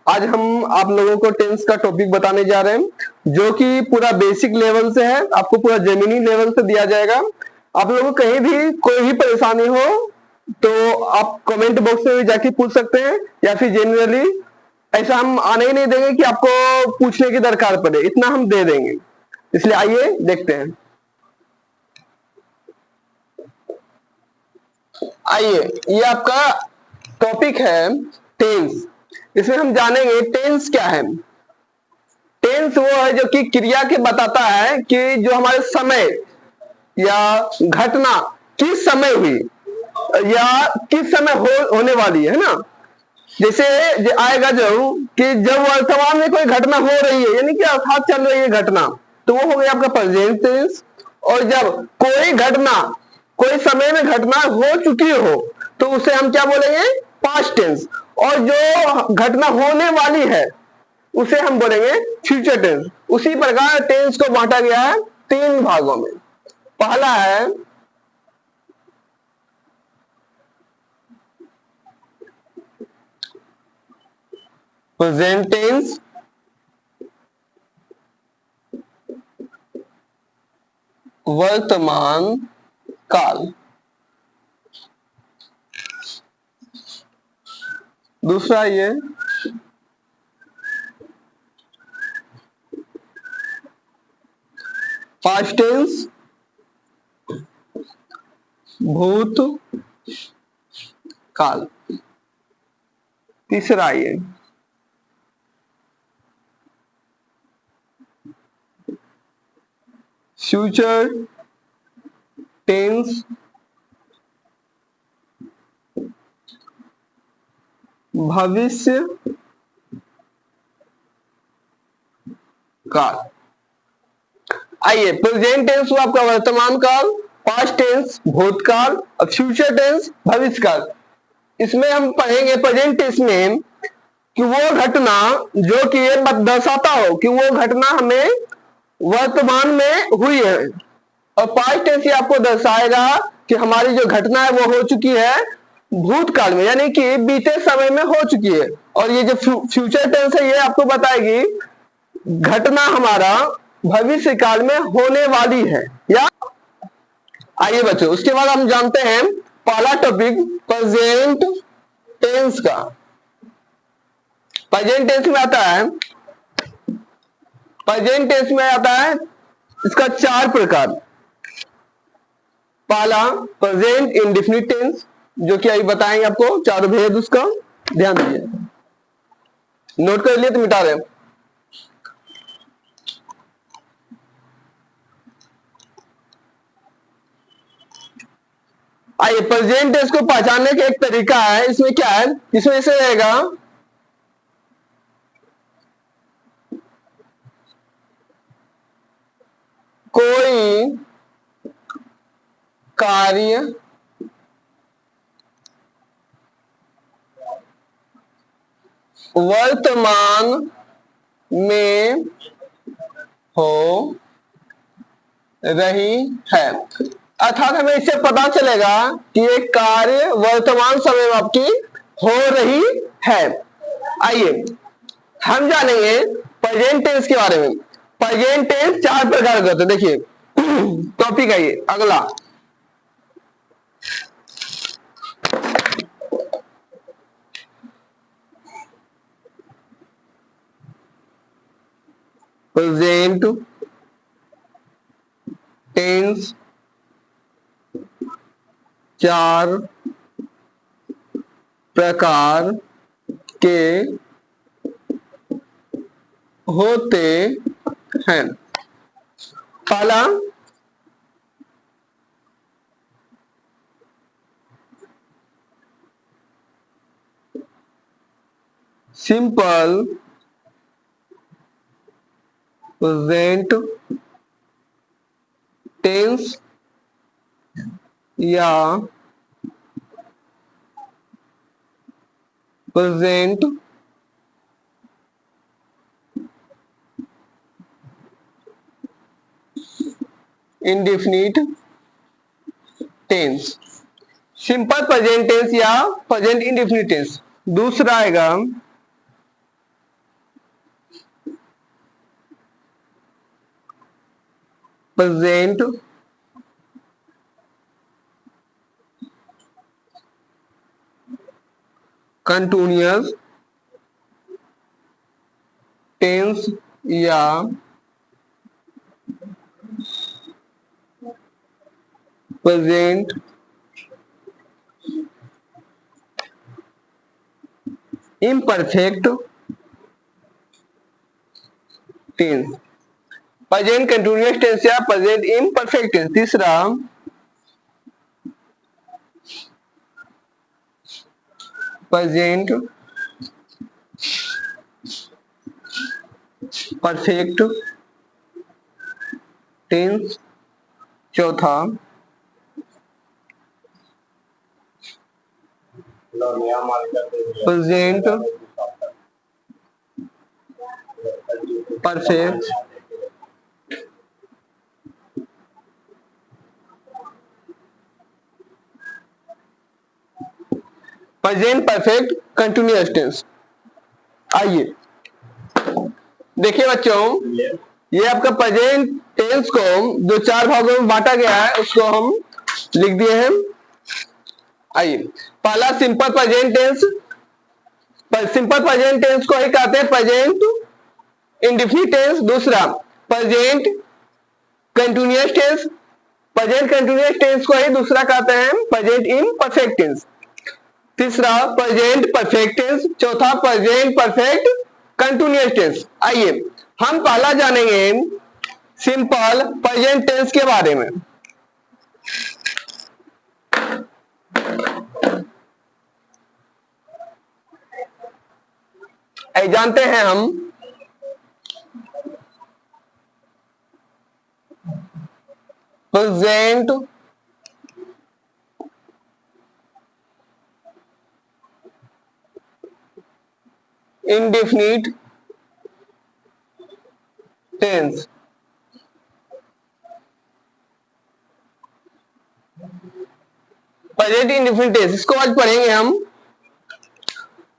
आज हम आप लोगों को टेंस का टॉपिक बताने जा रहे हैं जो कि पूरा बेसिक लेवल से है, आपको पूरा जेमिनी लेवल से दिया जाएगा। आप लोगों को कहीं भी कोई भी परेशानी हो तो आप कमेंट बॉक्स में भी जाके पूछ सकते हैं, या फिर जनरली ऐसा हम आने ही नहीं देंगे कि आपको पूछने की दरकार पड़े, इतना हम दे देंगे। इसलिए आइए देखते हैं। आइए, ये आपका टॉपिक है टेंस। इसमें हम जानेंगे टेंस क्या है। टेंस वो है जो कि क्रिया के बताता है कि जो हमारे समय या घटना किस समय हुई या किस समय होने वाली है ना। जैसे आएगा जो कि जब वर्तमान में कोई घटना हो रही है, यानी कि अर्थात चल रही है घटना, तो वो हो गया आपका प्रेजेंट टेंस। और जब कोई घटना कोई समय में घटना हो चुकी हो तो उसे हम क्या बोलेंगे, पास्ट टेंस। और जो घटना होने वाली है उसे हम बोलेंगे फ्यूचर टेंस। उसी प्रकार टेंस को बांटा गया है 3 भागों में। पहला है प्रेजेंट टेंस, वर्तमान काल। दूसरा ये पास्ट टेंस, भूत काल। तीसरा ये फ्यूचर टेंस, भविष्य काल। आइए, प्रेजेंट टेंस हुआ आपका वर्तमान काल, पास्ट टेंस भूतकाल और फ्यूचर टेंस भविष्य काल। इसमें हम पढ़ेंगे प्रेजेंट टेंस में कि वो घटना जो कि ये दर्शाता हो कि वो घटना हमें वर्तमान में हुई है, और पास्ट टेंस ये आपको दर्शाएगा कि हमारी जो घटना है वो हो चुकी है भूतकाल में, यानी कि बीते समय में हो चुकी है। और ये जो फ्यूचर टेंस है ये आपको बताएगी घटना हमारा भविष्य काल में होने वाली है। या आइए बच्चों, उसके बाद हम जानते हैं पहला टॉपिक प्रेजेंट टेंस का। प्रेजेंट टेंस में आता है, प्रेजेंट टेंस में आता है इसका 4 प्रकार। पहला प्रेजेंट इंडेफिनिट टेंस, जो कि अभी बताएंगे आपको, 4 भेद उसका ध्यान दीजिए। नोट कर लिए तो मिटा रहे। आइए, प्रेजेंट टेंस को पहचानने का एक तरीका है। इसमें क्या है, इसमें ऐसे रहेगा कोई कार्य वर्तमान में हो रही है, अर्थात हमें इससे पता चलेगा कि एक कार्य वर्तमान समय में आपकी हो रही है। आइए हम जानेंगे प्रेजेंट टेंस के बारे में। प्रेजेंट टेंस 4 प्रकार के होते हैं। देखिए टॉपिक है ये अगला, प्रेजेंट टेंस 4 प्रकार के होते हैं। पहला सिंपल प्रेजेंट टेंस या present indefinite tense. Simple present tense या प्रेजेंट इंडेफिनिट टेंस। दूसरा आएगा प्रेजेंट कंटिन्यूअस टेंस या present imperfect tense, present continuous tense या प्रेजेंट इम्परफेक्ट टेंस। तीसरा प्रेजेंट परफेक्ट टेंस। चौथा present perfect present perfect continuous tense. आइए देखिए बच्चों, ये आपका प्रेजेंट टेंस को जो 4 भागों में बांटा गया है उसको हम लिख दिए हैं। आइए, पहला simple present tense. Simple present tense को ही कहते हैं प्रेजेंट इंडेफिनिट टेंस। दूसरा present continuous tense. Present continuous tense को ही दूसरा कहते हैं प्रेजेंट इम्परफेक्ट टेंस। तीसरा प्रेजेंट परफेक्ट टेंस। चौथा प्रेजेंट परफेक्ट कंटिन्यूअस टेंस। आइए हम पहला जानेंगे सिंपल प्रेजेंट टेंस के बारे में। जानते हैं हम present indefinite tense. Present indefinite tense, इसको आज पढ़ेंगे हम।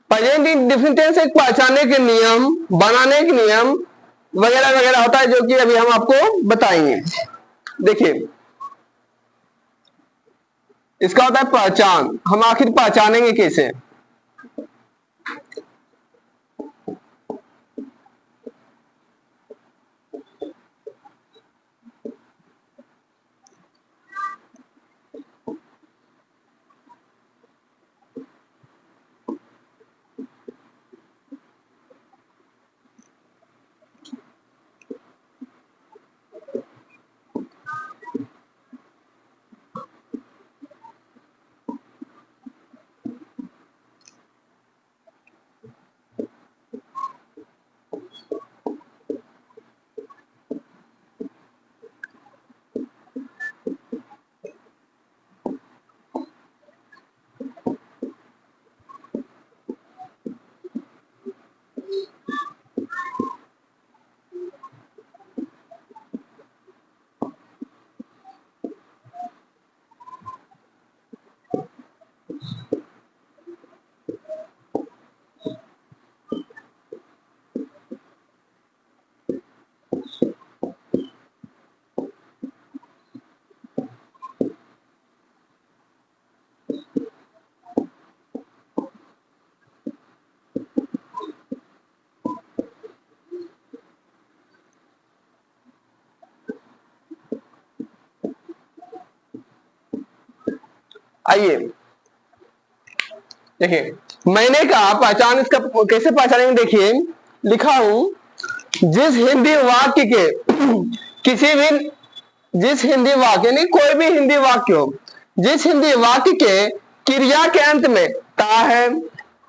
प्रेजेंट इंडेफिनिट टेंस एक पहचानने के नियम, बनाने के नियम वगैरह वगैरह होता है, जो कि अभी हम आपको बताएंगे। देखिए, इसका होता है पहचान। हम आखिर पहचानेंगे कैसे? आइए देखिए, मैंने कहा पहचान, इसका कैसे पहचानेंगे? देखिए लिखा हूं, जिस हिंदी वाक्य के किसी भी, जिस हिंदी वाक्य नहीं, कोई भी हिंदी वाक्य हो, जिस हिंदी वाक्य के क्रिया के अंत में ता है,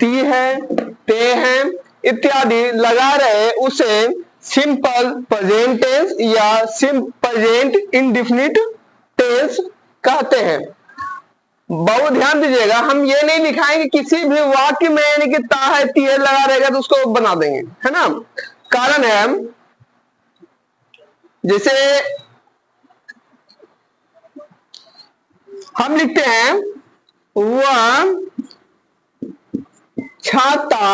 ती है, ते है इत्यादि लगा रहे उसे सिंपल प्रेजेंट टेंस या प्रेजेंट इंडेफिनिट टेंस कहते हैं। बहुत ध्यान दीजिएगा, हम ये नहीं लिखाएंगे किसी भी वाक्य में यानी कि ता है, ती है लगा रहेगा तो उसको बना देंगे, है ना। कारण है, जैसे हम लिखते हैं वह छाता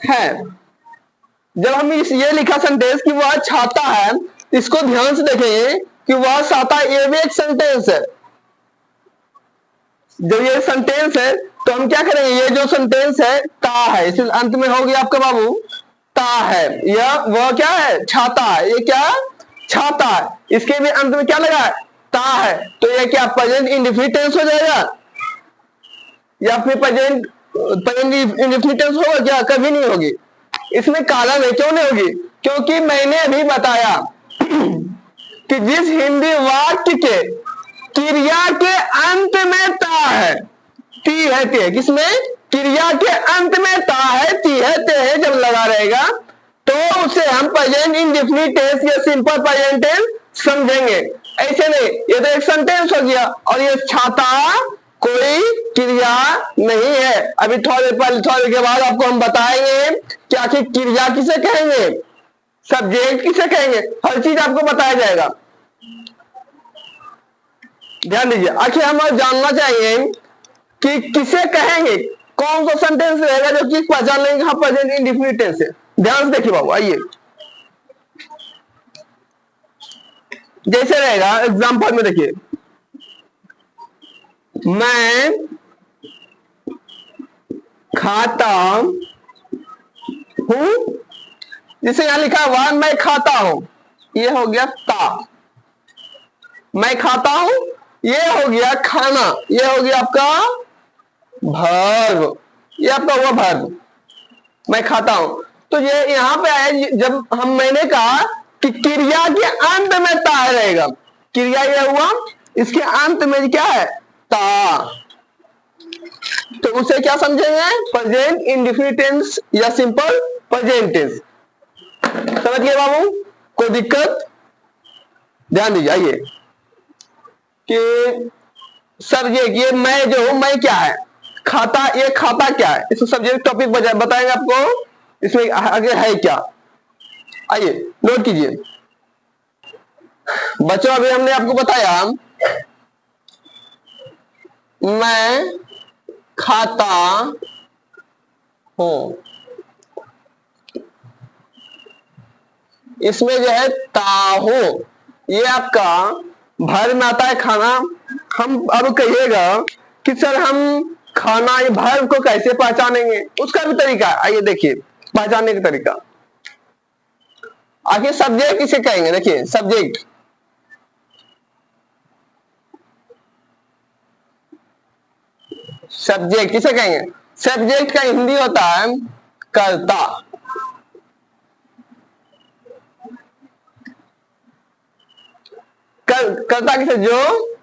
है। जब हम ये लिखा सेंटेंस कि वह छाता है, इसको ध्यान से देखेंगे कि वह साता, ये भी एक सेंटेंस है। जब ये सेंटेंस है तो हम क्या करेंगे, ये जो सेंटेंस है ता है, इस अंत में हो गया आपका बाबू ता है, यह वह क्या है, छाता है, ये क्या छाता है, इसके भी अंत में क्या लगा है, ता है, तो ये क्या प्रेजेंट इंडेफिनिट टेंस हो जाएगा या फिर प्रेजेंट इंडेफिनिट टेंस होगा क्या, कभी नहीं होगी। इसमें कालम है, क्यों नहीं होगी, क्योंकि मैंने अभी बताया कि जिस हिंदी वाक्य के क्रिया के अंत में ता है, ती है, ते है, किसमें, क्रिया के अंत में ता है, ती है, ते है जब लगा रहेगा तो उसे हम प्रेजेंट इंडेफिनिट टेंस या सिंपल प्रेजेंट टेंस समझेंगे। ऐसे नहीं, ये तो एक सेंटेंस हो गया और ये छाता कोई क्रिया नहीं है। अभी थोड़े के बाद आपको हम बताएंगे कि आखिर क्रिया किसे कहेंगे, सब्जेक्ट किसे कहेंगे, हर चीज आपको बताया जाएगा। ध्यान दीजिए, आखिर हम जानना चाहिए कि किसे कहेंगे, कौन सा सेंटेंस रहेगा जो कि पहचान लेंगे हाँ प्रेजेंट इंडेफिनिट टेंस है। ध्यान से देखिए बाबू, आइए जैसे रहेगा एग्जांपल में देखिए, मैं खाता हूं, जिसे यहां लिखा हुआ मैं खाता हूं, ये हो गया ता, मैं खाता हूं, ये हो गया खाना, ये हो गया आपका वर्ब, ये आपका हुआ वर्ब, मैं खाता हूं। तो ये यहां पे आया जब हम मैंने कहा कि क्रिया के अंत में ता रहेगा, क्रिया ये हुआ, इसके अंत में क्या है, ता, तो उसे क्या समझेंगे, प्रेजेंट इंडेफिनिट टेंस या सिंपल प्रेजेंट टेंस। समझ गए बाबू, कोई दिक्कत। ध्यान दीजिए, आइए कि सब्जेक्ट, ये मैं जो हूं, मैं क्या है, खाता, ये खाता क्या है, इसको सब्जेक्ट टॉपिक बताएंगे आपको, इसमें आगे है क्या। आइए नोट कीजिए बच्चों, अभी हमने आपको बताया मैं खाता हूं, इसमें जो है ताहू, ये आपका भर में आता है खाना। हम अब कहिएगा कि सर हम खाना, ये भर को कैसे पहचानेंगे, उसका भी तरीका है। आइए देखिए पहचानने का तरीका। आखिर सब्जेक्ट किसे कहेंगे, देखिए सब्जेक्ट, सब्जेक्ट किसे कहेंगे, सब्जेक्ट का हिंदी होता है कर्ता, कर्ता किसे, जो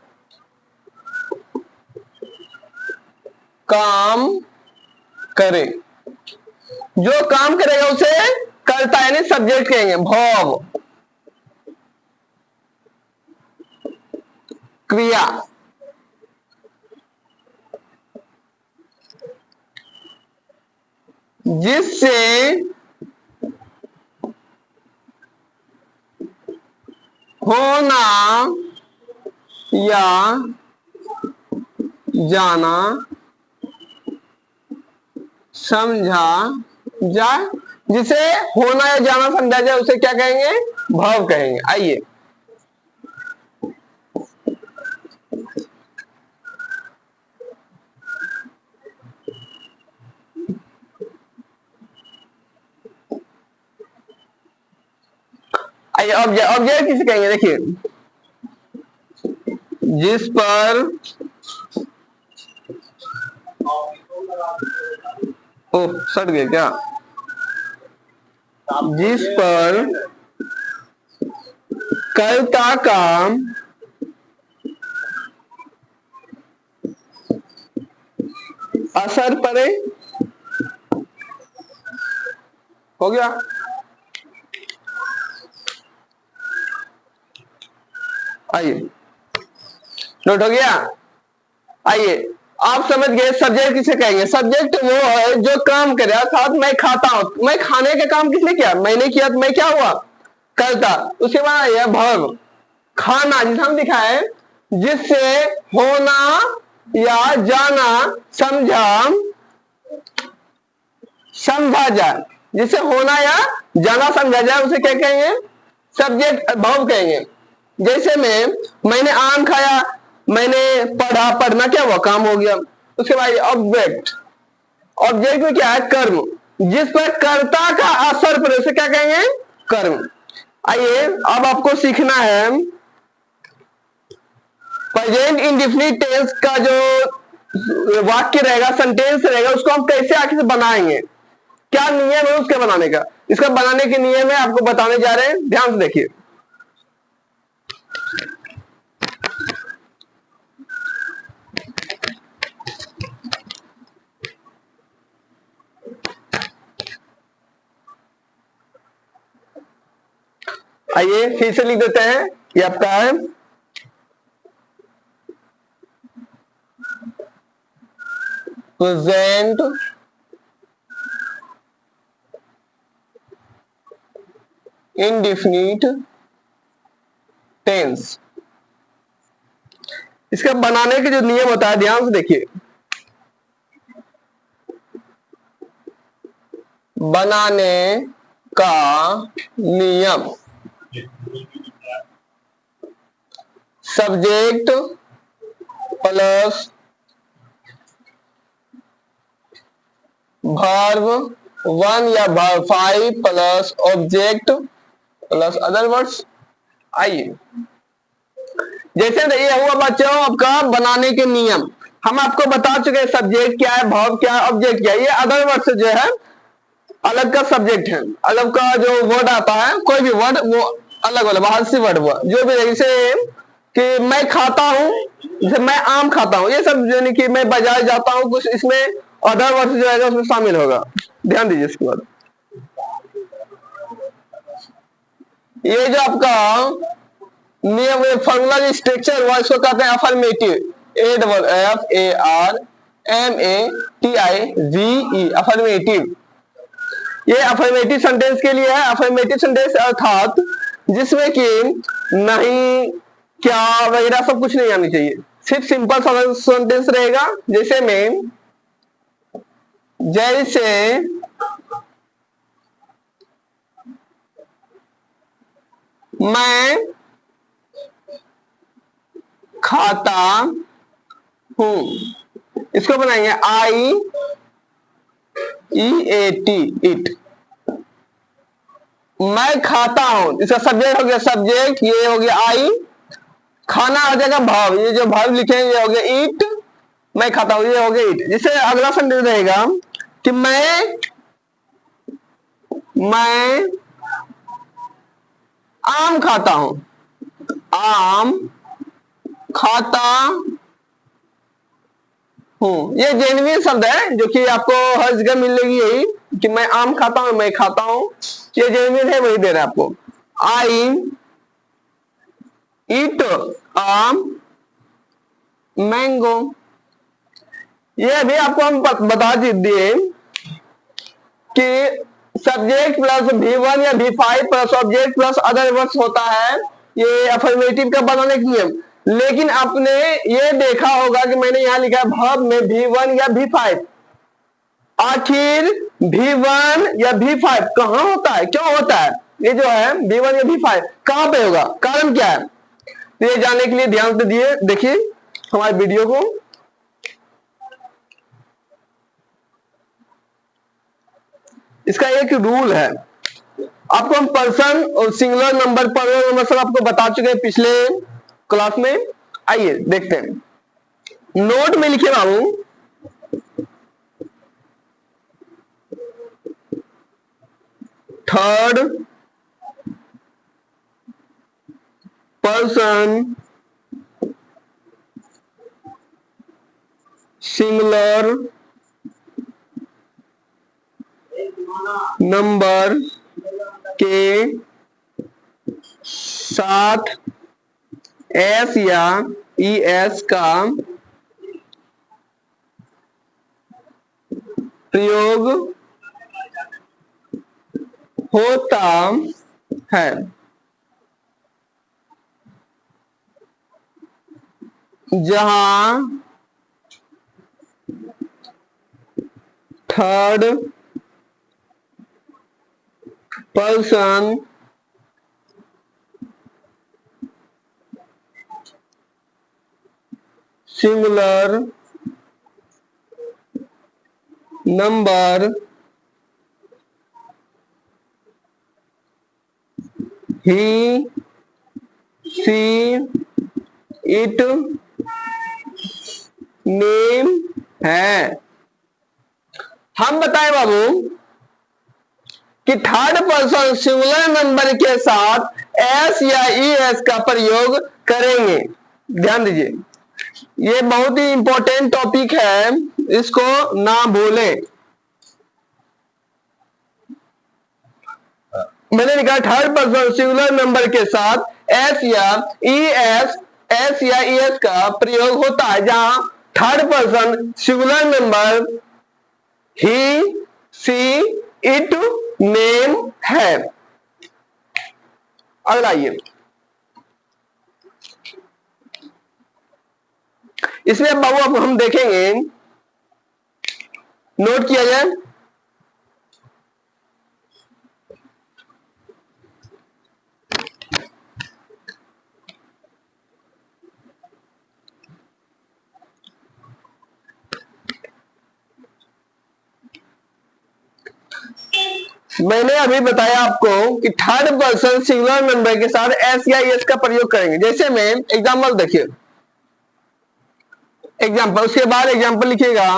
काम करे, जो काम करेगा उसे कर्ता यानी सब्जेक्ट कहेंगे। भोग, क्रिया, जिससे होना या जाना समझा जाए, जिसे होना या जाना समझा जाए उसे क्या कहेंगे, भाव कहेंगे। आइए आइए ऑब्जेक्ट किसे कहेंगे, देखिए जिस पर, ओ सट गए क्या, जिस पर कर्ता का असर पड़े, हो गया। आइए नोट हो गया। आइए आप समझ गए सब्जेक्ट किसे कहेंगे, सब्जेक्ट वो है जो काम करे, अर्थात मैं खाता हूं, मैं खाने का काम किसने किया, मैंने किया, तो मैं क्या हुआ, करता। उसके बाद यह भव, खाना जिसे हम दिखाए, जिससे होना या जाना समझा जाए, जिसे होना या जाना समझा जाए उसे क्या कहेंगे, सब्जेक्ट वर्ब कहेंगे। जैसे मैंने आम खाया, मैंने पढ़ा, पढ़ना क्या हुआ, काम हो गया। उसके बाद ऑब्जेक्ट, ऑब्जेक्ट में क्या है, कर्म, जिस पर कर्ता का असर पड़े उसे क्या कहेंगे, कर्म। आइए अब आपको सीखना है प्रेजेंट इंडेफिनिट टेंस का जो वाक्य रहेगा, सेंटेंस रहेगा, उसको हम कैसे आखिर से बनाएंगे, क्या नियम है उसके बनाने का। इसका बनाने के नियम है आपको बताने जा रहे हैं, ध्यान से देखिए। आइए फिर से लिख देते हैं, ये आपका है प्रेजेंट इंडेफिनिट टेंस। इसका बनाने के जो नियम होता है, ध्यान से देखिए। बनाने का नियम, सब्जेक्ट प्लस वर्ब 1 या verb 5 plus object plus other words. आइए जैसे ये हुआ बच्चों आपका बनाने के नियम। हम आपको बता चुके हैं सब्जेक्ट क्या है, वर्ब क्या है, ऑब्जेक्ट क्या है। ये अदर वर्ड से जो है अलग का सब्जेक्ट है, अलग का जो वर्ड आता है, कोई भी वर्ड वो अलग वाला बाहर से वर्ड हुआ जो भी, जैसे कि मैं खाता हूं, जैसे मैं आम खाता हूं, ये सब यानी कि मैं बाजार जाता हूं, कुछ इसमें अदर वर्ड जो है उसमें शामिल होगा। ध्यान दीजिए इसके बाद ये जो आपका नियम फॉर्मूला जो स्ट्रक्चर हुआ इसको कहते हैं अफर्मेटिव, AFFARMATIVE, अफर्मेटिव। ये अफर्मेटिव सेंटेंस के लिए है। अफर्मेटिव सेंटेंस अर्थात जिसमें कि नहीं, क्या वगैरह सब कुछ नहीं आनी चाहिए, सिर्फ सिंपल सेंटेंस रहेगा। जैसे मैं खाता हूं, इसको बनाएंगे IEAT, इट। मैं खाता हूं, इसका सब्जेक्ट हो गया सब्जेक्ट, ये हो गया आई, खाना आ जाएगा भाव, ये जो भाव लिखे ये हो गया ईट, मैं खाता हूं ये हो गया ईट। जिससे अगला सेंटेंस रहेगा कि मैं आम खाता हूं, आम खाता हूं। ये जेन्युइन शब्द है जो कि आपको हर जगह मिलेगी, यही कि मैं आम खाता हूं, मैं खाता हूं, ये जेन्युइन है, वही दे रहा है आपको। आई ईट आम मैंगो। ये भी आपको हम बता दिए कि सब्जेक्ट प्लस V1 या V5 plus object plus other words होता है, ये अफर्मेटिव का बनाने का नियम। लेकिन आपने ये देखा होगा कि मैंने यहां लिखा है वर्ब में V1 या V5। आखिर V1 या V5 कहां होता है, क्यों होता है, ये जो है V1 या V5 कहां पे होगा, कारण क्या है, तो ये जानने के लिए ध्यान से देखिए हमारे वीडियो को। इसका एक रूल है, आपको हम पर्सन और सिंगुलर नंबर, प्लूरल नंबर सब आपको बता चुके हैं पिछले क्लास में। आइए देखते हैं, नोट में लिखे बाबू, थर्ड पर्सन सिंगुलर नंबर के साथ एस या ES का प्रयोग होता है। जहां third person singular number he see it name है। हम बताएं बाबू कि थर्ड पर्सन सिंगुलर नंबर के साथ एस या ई एस का प्रयोग करेंगे। ध्यान दीजिए, ये बहुत ही इंपॉर्टेंट टॉपिक है, इसको ना भूलें। मैंने लिखा थर्ड पर्सन सिंगुलर नंबर के साथ एस या ई एस का प्रयोग होता है जहां third person singular number he see it name है। अगला आइए, इसमें बाबू अब हम देखेंगे, नोट किया जाए। मैंने अभी बताया आपको कि थर्ड पर्सन सिंगुलर नंबर के साथ एस या एस का प्रयोग करेंगे। जैसे में एग्जाम्पल देखिए, एग्जाम्पल, उसके बाद एग्जाम्पल लिखिएगा,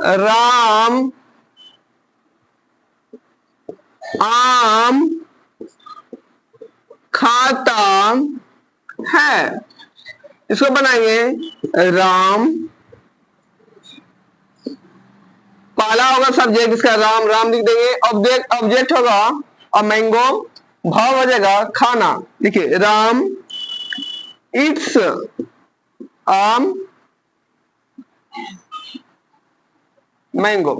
राम आम खाता है। इसको बनाएंगे, राम, पहला होगा सब्जेक्ट इसका राम, राम लिख देंगे। ऑब्जेक्ट ऑब्जेक्ट होगा और मैंगो, भाव हो जाएगा खाना। देखिए, राम इट्स आम मैंगो।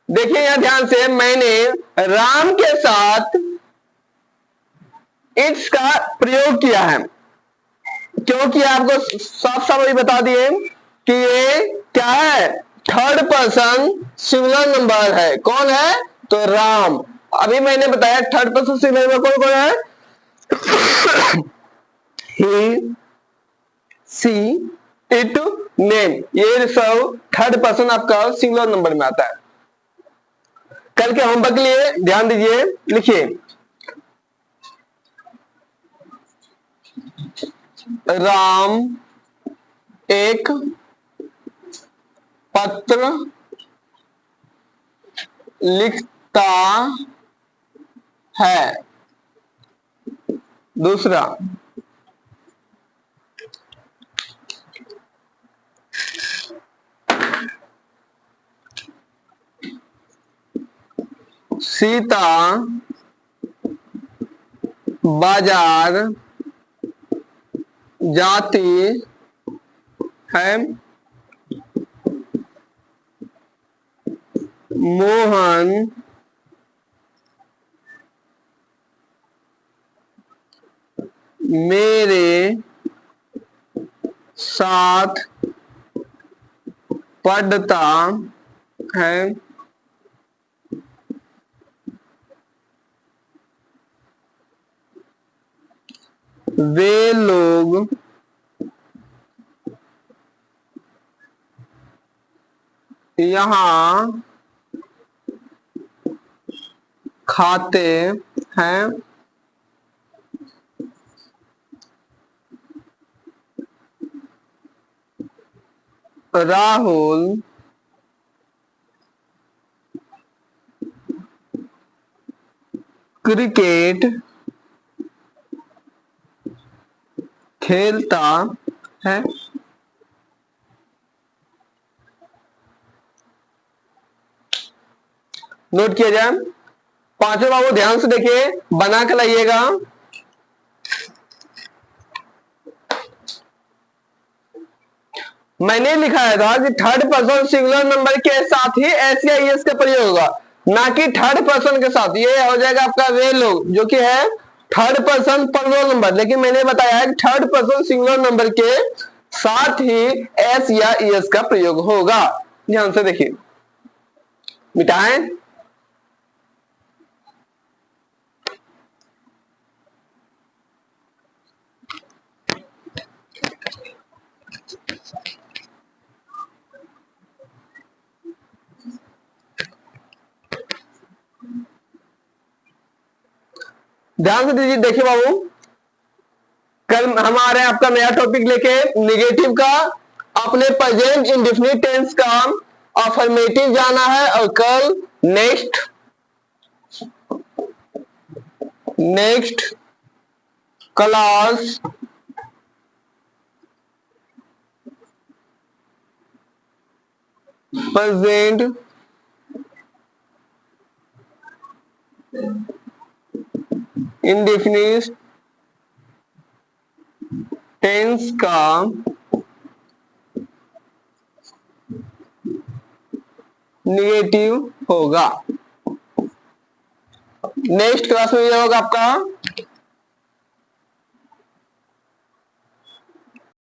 देखिए यहां ध्यान से, मैंने राम के साथ इट्स का प्रयोग किया है, क्योंकि आपको साफ साफ अभी बता दिए कि ये क्या है, थर्ड पर्सन सिंगुलर नंबर है। कौन है? तो राम। अभी मैंने बताया थर्ड पर्सन सिंगुलर नंबर कौन कौन है, ही सी इट नेम, ये सब थर्ड पर्सन आपका सिंगुलर नंबर में आता है। कल के होमवर्क के लिए ध्यान दीजिए, लिखिए, राम एक पत्र लिखता है। दूसरा, सीता बाजार जाती है। मोहन मेरे साथ पढ़ता है। वे लोग यहाँ खाते हैं। राहुल क्रिकेट खेलता है। नोट किया जाए। पांचों बाबू ध्यान से देखिए, बना के लाइएगा। मैंने लिखाया था कि थर्ड पर्सन सिंगुलर नंबर के साथ ही एस या एस का प्रयोग होगा, ना कि थर्ड पर्सन के साथ। ये हो जाएगा आपका वे लोग, जो कि है थर्ड पर्सन प्लूरल नंबर। लेकिन मैंने बताया है थर्ड पर्सन सिंगुलर नंबर के साथ ही एस या एस का प्रयोग होगा। ध्यान से देखिए, मिटाएं। ध्यान से दीजिए, देखिए बाबू, कल हम आ रहे हैं आपका नया टॉपिक लेके निगेटिव का। अपने प्रेजेंट इंडेफिनिट टेंस का अफर्मेटिव जाना है, और कल next class present indefinite tense का निगेटिव होगा। नेक्स्ट क्लास में ये होगा आपका